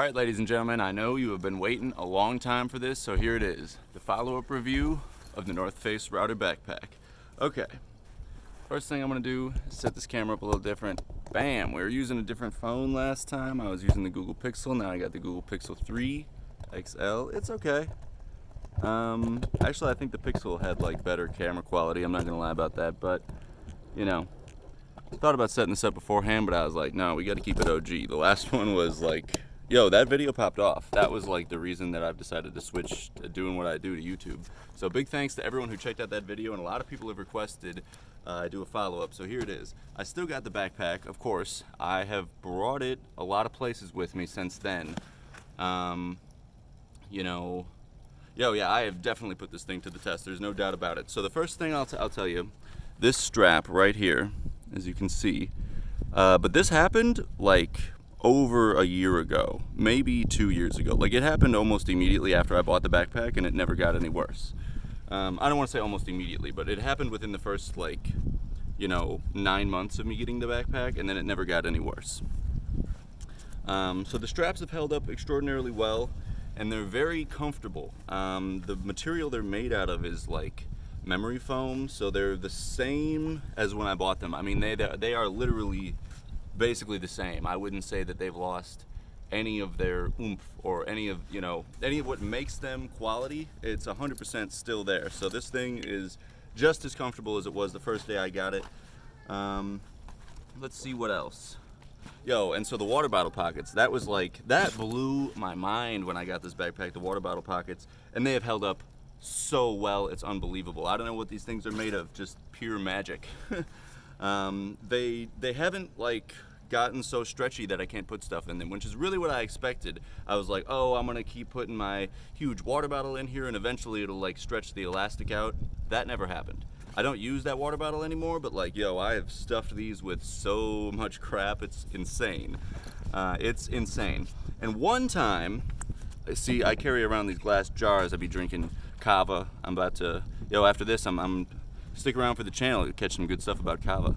Alright, ladies and gentlemen, I know you have been waiting a long time for this, so here it is. The follow-up review of the North Face Router backpack. Okay, first thing I'm going to do is set this camera up a little different. Bam! We were using a different phone last time. I was using the Google Pixel, now I got the Google Pixel 3 XL. It's okay. Actually, I think the Pixel had like better camera quality. I'm not going to lie about that, but you know, thought about setting this up beforehand, but I was like, no, we got to keep it OG. The last one was like, yo, that video popped off. That was like the reason that I've decided to switch to doing what I do to YouTube. So big thanks to everyone who checked out that video, and a lot of people have requested I do a follow-up, so here it is. I still got the backpack, of course. I have brought it a lot of places with me since then. You know, yeah, I have definitely put this thing to the test. There's no doubt about it. So the first thing I'll tell you, this strap right here, as you can see, but this happened like over a year ago, maybe 2 years ago. Like, it happened almost immediately after I bought the backpack, and it never got any worse. I don't want to say almost immediately, but it happened within the first, like, you know, 9 months of me getting the backpack, and then it never got any worse. So the straps have held up extraordinarily well, and they're very comfortable. The material they're made out of is like memory foam, so they're the same as when I bought them. I mean, they are literally basically the same. I wouldn't say that they've lost any of their oomph or any of what makes them quality. It's 100% still there. So this thing is just as comfortable as it was the first day I got it. Let's see what else. Yo, and so the water bottle pockets, that blew my mind when I got this backpack, the water bottle pockets, and they have held up so well, it's unbelievable. I don't know what these things are made of, just pure magic. They haven't like gotten so stretchy that I can't put stuff in them, which is really what I expected. I was like, oh, I'm gonna keep putting my huge water bottle in here and eventually it'll like stretch the elastic out. That never happened. I don't use that water bottle anymore, but like, yo, I have stuffed these with so much crap, it's insane. It's insane. And one time, see, I carry around these glass jars. I'll be drinking kava. I'm about to, after this, I'm stick around for the channel to catch some good stuff about kava.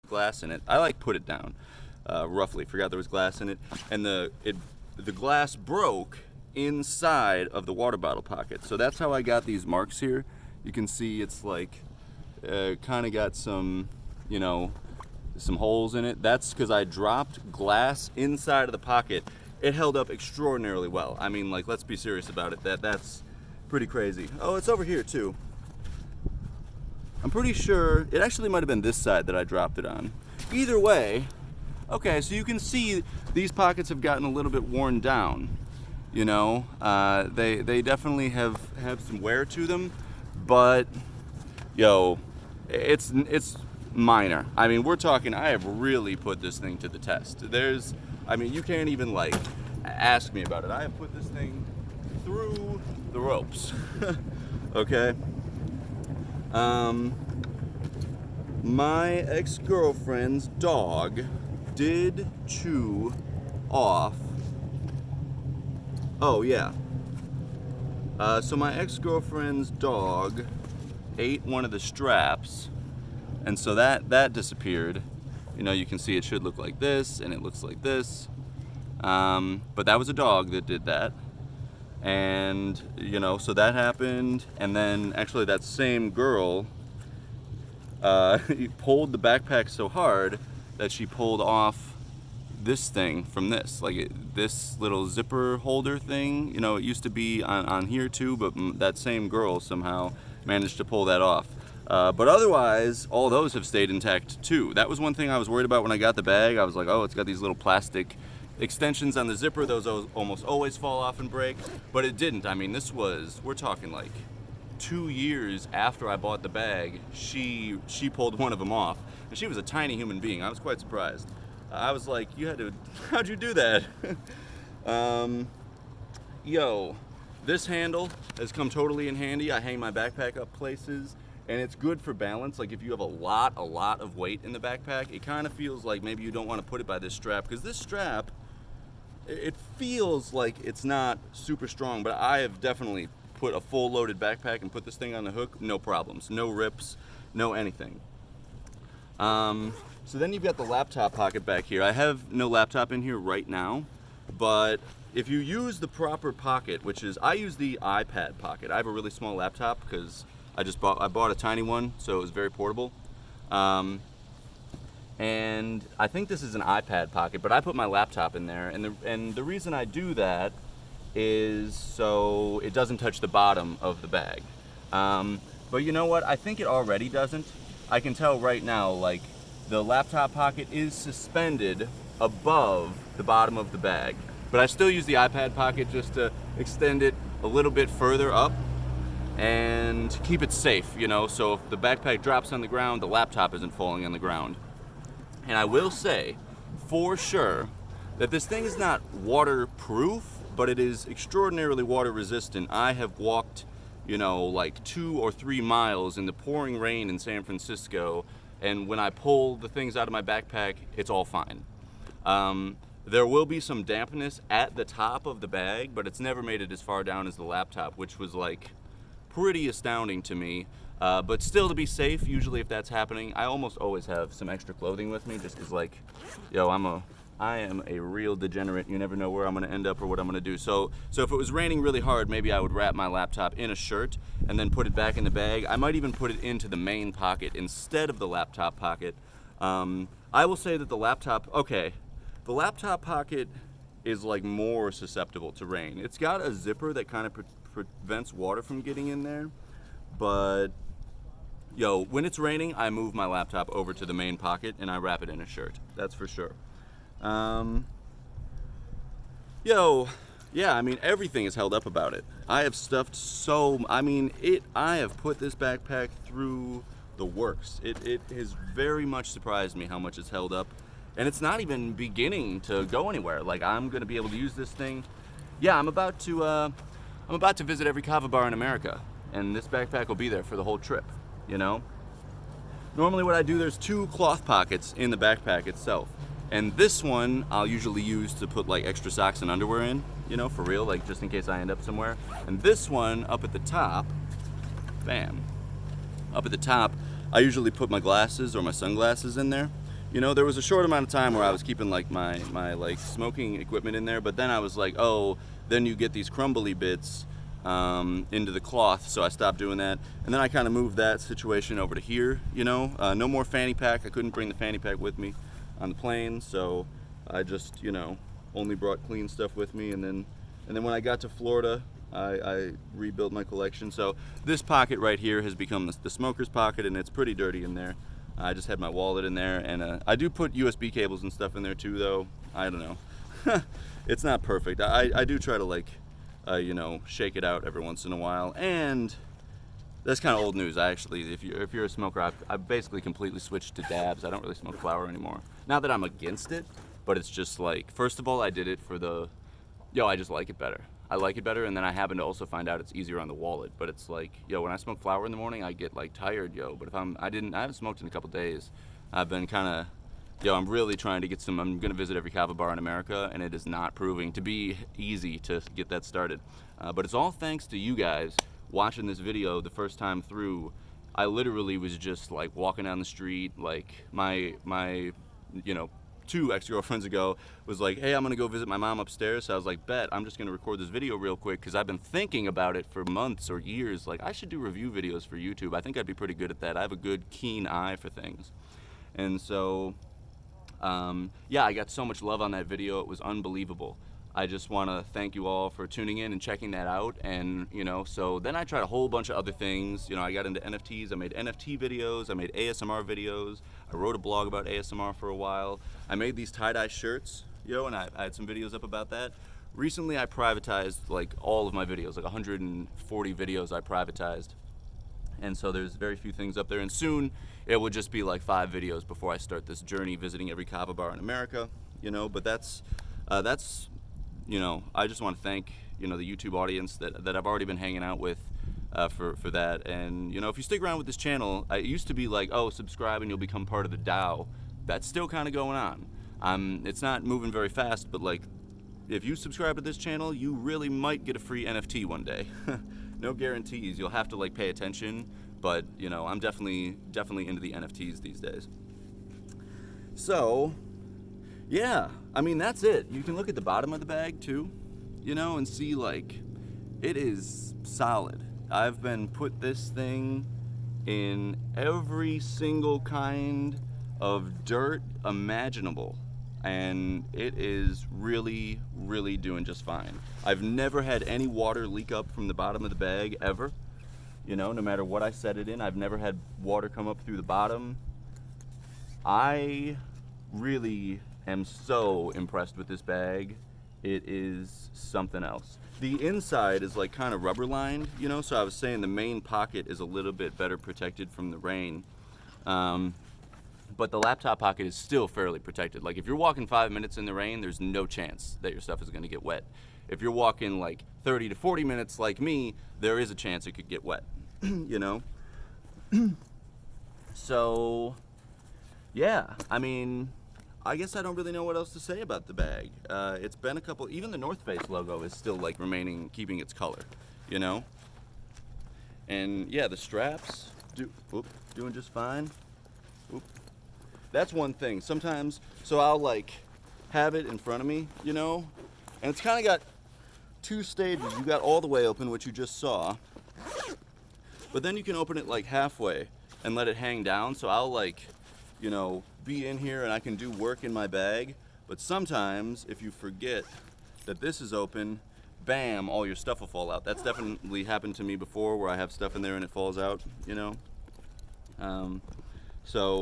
Glass in it. I like put it down, roughly. Forgot there was glass in it, and the glass broke inside of the water bottle pocket. So that's how I got these marks here. You can see it's like kind of got some, some holes in it. That's because I dropped glass inside of the pocket. It held up extraordinarily well. I mean, like, let's be serious about it. That's pretty crazy. Oh, it's over here too. I'm pretty sure it actually might have been this side that I dropped it on. Either way, okay, so you can see these pockets have gotten a little bit worn down. They definitely have some wear to them, but yo, it's minor. I mean, we're talking, I have really put this thing to the test. You can't even like ask me about it. I have put this thing through the ropes. Okay. My ex-girlfriend's dog did chew off. Oh yeah. So my ex-girlfriend's dog ate one of the straps, and so that disappeared. You can see it should look like this, and it looks like this. But that was a dog that did that. And, so that happened. And then actually that same girl pulled the backpack so hard that she pulled off this thing from this. Like this little zipper holder thing. It used to be on here too, but that same girl somehow managed to pull that off. But otherwise, all those have stayed intact too. That was one thing I was worried about when I got the bag. I was like, oh, it's got these little plastic extensions on the zipper. Those almost always fall off and break, but it didn't. I mean, we're talking like 2 years after I bought the bag, she pulled one of them off, and she was a tiny human being. I was quite surprised. I was like, how'd you do that? Yo, this handle has come totally in handy. I hang my backpack up places, and it's good for balance. Like if you have a lot of weight in the backpack, it kind of feels like maybe you don't want to put it by this strap, because this strap, it feels like it's not super strong, but I have definitely put a full loaded backpack and put this thing on the hook, no problems, no rips, no anything. So then you've got the laptop pocket back here. I have no laptop in here right now, but if you use the proper pocket, which is, I use the iPad pocket. I have a really small laptop because I bought a tiny one, so it was very portable. And I think this is an iPad pocket, but I put my laptop in there, and the reason I do that is so it doesn't touch the bottom of the bag. But you know what? I think it already doesn't. I can tell right now, like, the laptop pocket is suspended above the bottom of the bag. But I still use the iPad pocket just to extend it a little bit further up and keep it safe, you know, so if the backpack drops on the ground, the laptop isn't falling on the ground. And I will say, for sure, that this thing is not waterproof, but it is extraordinarily water resistant. I have walked, you know, like 2 or 3 miles in the pouring rain in San Francisco, and when I pull the things out of my backpack, it's all fine. There will be some dampness at the top of the bag, but it's never made it as far down as the laptop, which was like pretty astounding to me. But still, to be safe, usually if that's happening, I almost always have some extra clothing with me, just 'cause, like, yo, I am a real degenerate. You never know where I'm gonna end up or what I'm gonna do. So if it was raining really hard, maybe I would wrap my laptop in a shirt and then put it back in the bag. I might even put it into the main pocket instead of the laptop pocket. I will say that the laptop pocket is like more susceptible to rain. It's got a zipper that kind of prevents water from getting in there, but yo, when it's raining, I move my laptop over to the main pocket and I wrap it in a shirt. That's for sure. Yeah, I mean, everything is held up about it. I have stuffed I have put this backpack through the works. It has very much surprised me how much it's held up. And it's not even beginning to go anywhere. Like, I'm gonna be able to use this thing. Yeah, I'm about to visit every kava bar in America, and this backpack will be there for the whole trip, you know? Normally what I do, there's 2 cloth pockets in the backpack itself. And this one I'll usually use to put like extra socks and underwear in, you know, for real, like just in case I end up somewhere. And this one up at the top, bam, up at the top, I usually put my glasses or my sunglasses in there. You know, there was a short amount of time where I was keeping like my like smoking equipment in there, but then I was like, oh, then you get these crumbly bits into the cloth, so I stopped doing that. And then I kind of moved that situation over to here, you know. No more fanny pack. I couldn't bring the fanny pack with me on the plane, so I just, you know, only brought clean stuff with me. And then when I got to Florida, I rebuilt my collection. So this pocket right here has become the smoker's pocket, and it's pretty dirty in there. I just had my wallet in there, and I do put USB cables and stuff in there too, though. I don't know. It's not perfect. I do try to, like, you know, shake it out every once in a while. And that's kind of old news. I actually, if you're a smoker, I've basically completely switched to dabs. I don't really smoke flower anymore. Not that I'm against it, but it's just like, first of all, I did it for I just like it better. I like it better, and then I happen to also find out it's easier on the wallet. But it's like, when I smoke flower in the morning, I get like tired, But if I haven't smoked in a couple days. I've been kind of, I'm really trying to get I'm gonna visit every kava bar in America, and it is not proving to be easy to get that started. But it's all thanks to you guys watching this video the first time through. I literally was just like walking down the street, like my 2 ex-girlfriends ago was like, hey, I'm gonna go visit my mom upstairs. So I was like, bet, I'm just gonna record this video real quick, because I've been thinking about it for months or years. Like, I should do review videos for YouTube. I think I'd be pretty good at that. I have a good, keen eye for things. And so, I got so much love on that video. It was unbelievable. I just want to thank you all for tuning in and checking that out. And, so then I tried a whole bunch of other things. I got into NFTs. I made NFT videos. I made ASMR videos. I wrote a blog about ASMR for a while. I made these tie-dye shirts, and I had some videos up about that. Recently, I privatized like all of my videos, like 140 videos I privatized. And so there's very few things up there. And soon it will just be like 5 videos before I start this journey visiting every kava bar in America, but that's I just want to thank, the YouTube audience that I've already been hanging out with for that. And, if you stick around with this channel, it used to be like, oh, subscribe and you'll become part of the DAO. That's still kind of going on. It's not moving very fast, but like, if you subscribe to this channel, you really might get a free NFT one day. no guarantees. You'll have to like pay attention, but you know, I'm definitely into the NFTs these days. So yeah, I mean, that's it. You can look at the bottom of the bag too, you know, and see like it is solid. I've been put this thing in every single kind of dirt imaginable, and it is really doing just fine. I've never had any water leak up from the bottom of the bag ever, you know, no matter what I set it in. I've never had water come up through the bottom. I really am so impressed with this bag. It is something else. The inside is like kind of rubber lined, you know, so I was saying the main pocket is a little bit better protected from the rain. But the laptop pocket is still fairly protected. Like if you're walking 5 minutes in the rain, there's no chance that your stuff is gonna get wet. If you're walking like 30 to 40 minutes like me, there is a chance it could get wet, you know? So, yeah, I mean, I guess I don't really know what else to say about the bag. It's been a couple, even the North Face logo is still like keeping its color, you know? And yeah, the straps doing just fine. That's one thing. Sometimes, so I'll like have it in front of me, you know? And it's kind of got two stages. You got all the way open, which you just saw. But then you can open it like halfway and let it hang down. So I'll like, you know, be in here and I can do work in my bag. But sometimes if you forget that this is open, bam, all your stuff will fall out. That's definitely happened to me before, where I have stuff in there and it falls out, you know?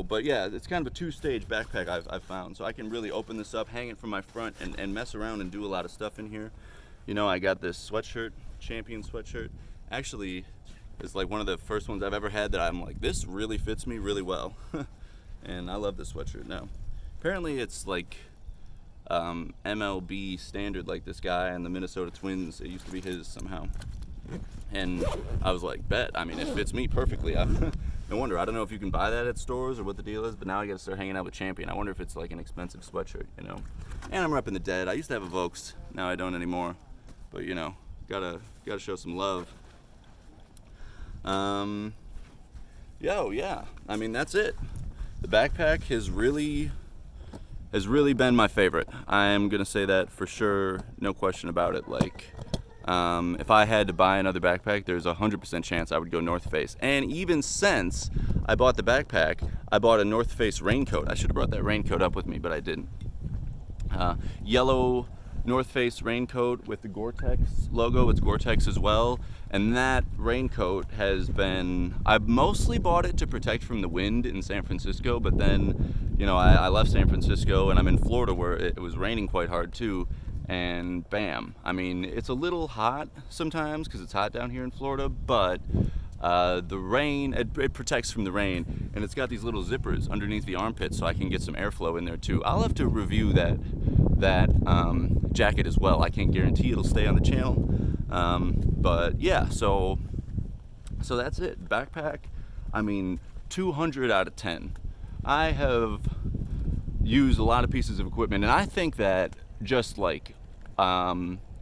But yeah, it's kind of a two-stage backpack I've found. So I can really open this up, hang it from my front, and mess around and do a lot of stuff in here. You know, I got this sweatshirt, Champion sweatshirt. Actually, it's like one of the first ones I've ever had that I'm like, this really fits me really well. And I love this sweatshirt now. Apparently it's like MLB standard, like this guy and the Minnesota Twins, it used to be his somehow. And I was like, bet, I mean, it fits me perfectly. No wonder, I don't know if you can buy that at stores or what the deal is, but now I gotta start hanging out with Champion. I wonder if it's like an expensive sweatshirt, you know? And I'm repping the Dead. I used to have a Vokes, now I don't anymore. But you know, gotta show some love. Yeah, I mean, that's it. The backpack has really been my favorite. I'm gonna say that for sure, no question about it. Like, if I had to buy another backpack, there's a 100% chance I would go North Face. And even since I bought the backpack, I bought a North Face raincoat. I should have brought that raincoat up with me, but I didn't. Yellow North Face raincoat with the Gore-Tex logo. It's Gore-Tex as well. And that raincoat has been, I mostly bought it to protect from the wind in San Francisco, but then, you know, I left San Francisco and I'm in Florida where it was raining quite hard too. And bam, I mean, it's a little hot sometimes because it's hot down here in Florida, but the rain, it protects from the rain, and it's got these little zippers underneath the armpits so I can get some airflow in there too. I'll have to review that jacket as well. I can't guarantee it'll stay on the channel, but yeah, so that's it. Backpack, I mean, 200 out of 10. I have used a lot of pieces of equipment, and I think that just like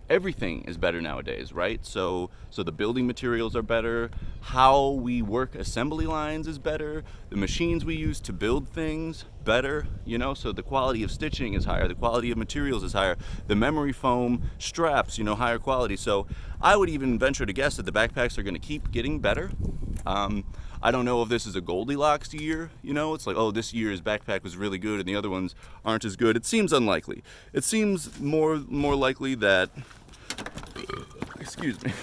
everything is better nowadays, right? So the building materials are better, how we work assembly lines is better, the machines we use to build things better, you know, so the quality of stitching is higher, the quality of materials is higher, the memory foam straps, you know, higher quality. So I would even venture to guess that the backpacks are going to keep getting better. I don't know if this is a Goldilocks year, you know, it's like, oh, this year's backpack was really good and the other ones aren't as good. It seems unlikely. It seems more likely that, excuse me,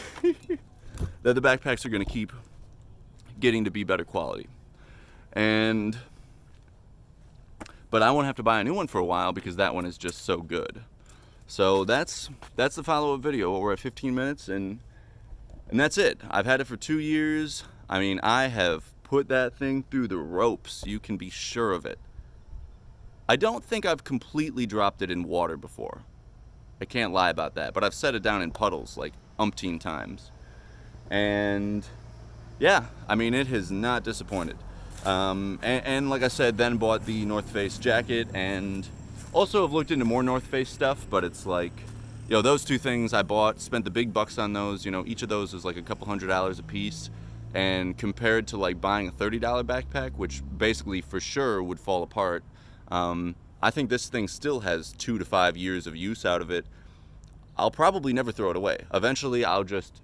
that the backpacks are going to keep getting to be better quality. But I won't have to buy a new one for a while because that one is just so good. So that's the follow-up video. We're at 15 minutes and that's it. I've had it for 2 years. I mean, I have put that thing through the ropes. You can be sure of it. I don't think I've completely dropped it in water before. I can't lie about that, but I've set it down in puddles like umpteen times. And yeah, I mean, it has not disappointed. And like I said, then bought the North Face jacket and also have looked into more North Face stuff, but it's like, those two things I bought, spent the big bucks on those. Each of those was like a couple $100 a piece. And compared to like buying a $30 backpack, which basically for sure would fall apart, I think this thing still has 2 to 5 years of use out of it. I'll probably never throw it away. Eventually I'll just,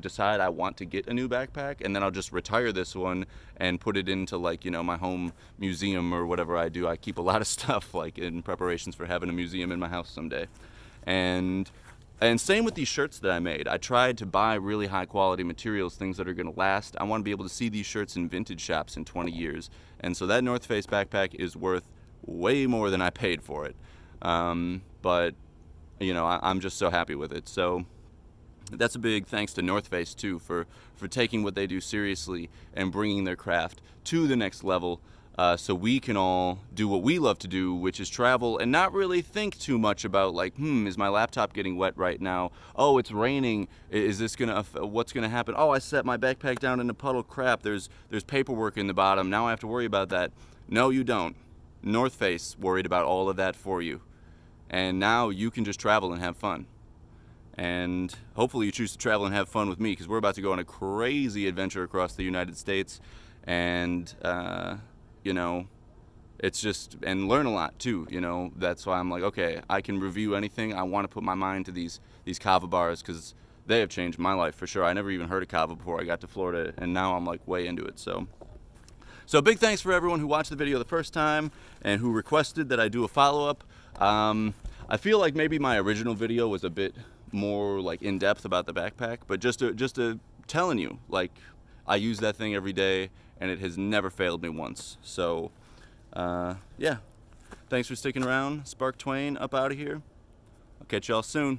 decide I want to get a new backpack, and then I'll just retire this one and put it into like, my home museum or whatever I do. I keep a lot of stuff like in preparations for having a museum in my house someday. And same with these shirts that I made. I tried to buy really high quality materials, things that are gonna last. I wanna be able to see these shirts in vintage shops in 20 years. And so that North Face backpack is worth way more than I paid for it. But I'm just so happy with it. So that's a big thanks to North Face too for taking what they do seriously and bringing their craft to the next level, so we can all do what we love to do, which is travel and not really think too much about like, is my laptop getting wet right now? Oh, it's raining. Is this what's gonna happen? Oh, I set my backpack down in a puddle. Crap, there's paperwork in the bottom. Now I have to worry about that. No, you don't. North Face worried about all of that for you. And now you can just travel and have fun. And hopefully you choose to travel and have fun with me, because we're about to go on a crazy adventure across the United States. And, it's just, and learn a lot too, That's why I'm like, okay, I can review anything. I want to put my mind to these kava bars, because they have changed my life for sure. I never even heard of kava before I got to Florida, and now I'm like way into it. So big thanks for everyone who watched the video the first time and who requested that I do a follow-up. I feel like maybe my original video was a bit more like in depth about the backpack, but just telling you, like, I use that thing every day and it has never failed me once. So yeah, thanks for sticking around. Spark Twain up out of here. I'll catch y'all soon.